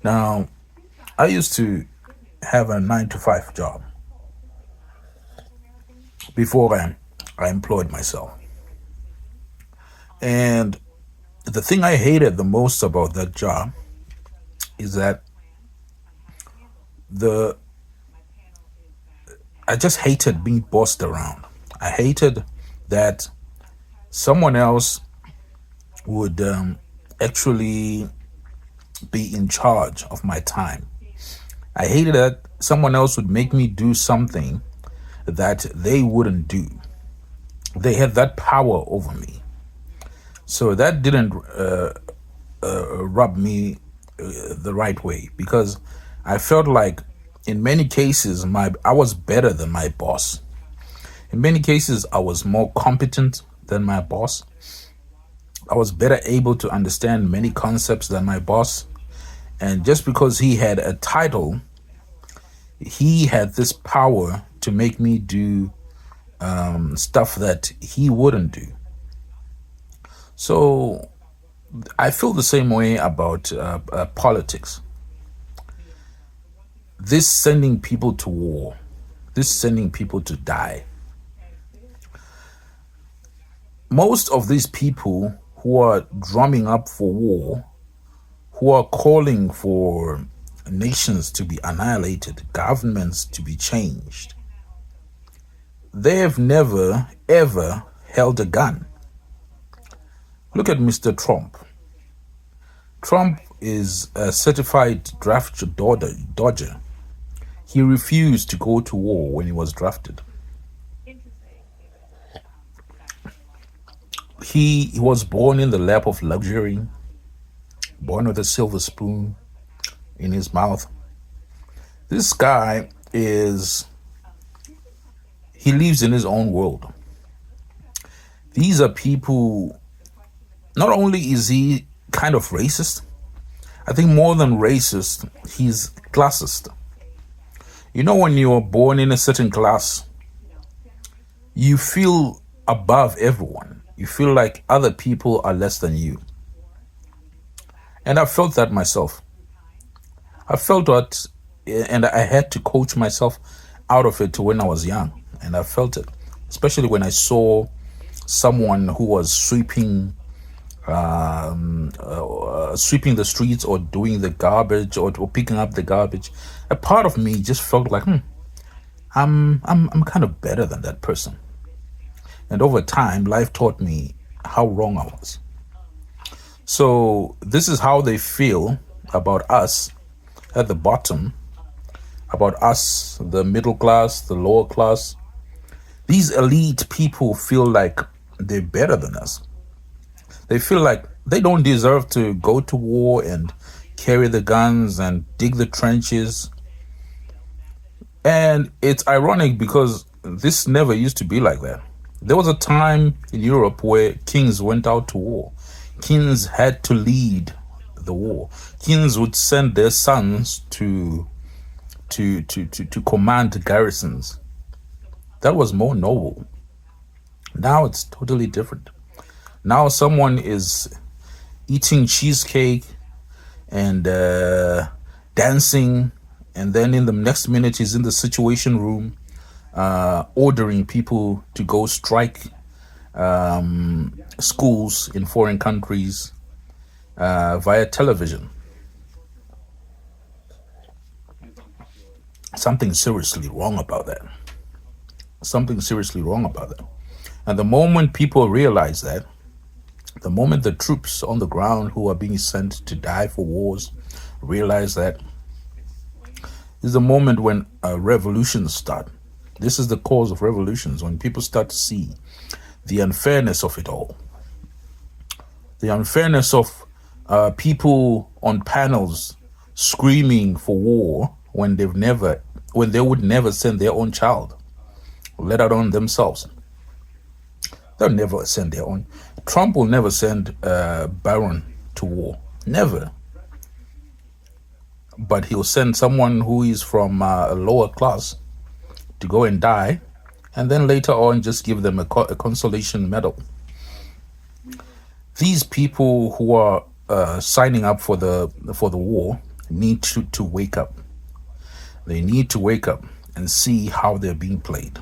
Now, I used to have a 9 to 5 job before I employed myself. And the thing I hated the most about that job is that the I just hated being bossed around. I hated that someone else would actually be in charge of my time. I hated that someone else would make me do something that they wouldn't do. They had that power over me. So that didn't rub me the right way because I felt like in many cases I was better than my boss. In many cases I was more competent than my boss. I was better able to understand many concepts than my boss. And just because he had a title, he had this power to make me do stuff that he wouldn't do. So I feel the same way about politics. This sending people to war, this sending people to die. Most of these people who are drumming up for war, who are calling for nations to be annihilated, governments to be changed, they have never, ever held a gun. Look at Mr. Trump. Trump is a certified draft dodger. He refused to go to war when he was drafted. He was born in the lap of luxury, born with a silver spoon in his mouth. This guy he lives in his own world. These are people, not only is he kind of racist, I think more than racist, he's classist. You know, when you're born in a certain class, you feel above everyone. You feel like other people are less than you. And I felt that myself. I felt that, and I had to coach myself out of it when I was young. And I felt it, especially when I saw someone who was sweeping the streets or doing the garbage or picking up the garbage. A part of me just felt like, I'm kind of better than that person. And over time, life taught me how wrong I was. So this is how they feel about us at the bottom, about us, the middle class, the lower class. These elite people feel like they're better than us. They feel like they don't deserve to go to war and carry the guns and dig the trenches. And it's ironic because this never used to be like that. There was a time in Europe where kings went out to war. Kings had to lead the war. Kings would send their sons to command garrisons. That was more noble. Now it's totally different. Now someone is eating cheesecake and dancing, and then in the next minute he's in the situation room ordering people to go strike schools in foreign countries via television. Something seriously wrong about that. Something seriously wrong about that. And the moment people realize that, the moment the troops on the ground who are being sent to die for wars realize that, is the moment when revolutions start. This is the cause of revolutions, when people start to see the unfairness of it all. The unfairness of people on panels screaming for war when they would never send their own child, let alone themselves. They'll never send their own. Trump will never send Barron to war. Never. But he'll send someone who is from a lower class to go and die, and then later on just give them a consolation medal. These people who are signing up for the war need to wake up. They need to wake up and see how they're being played.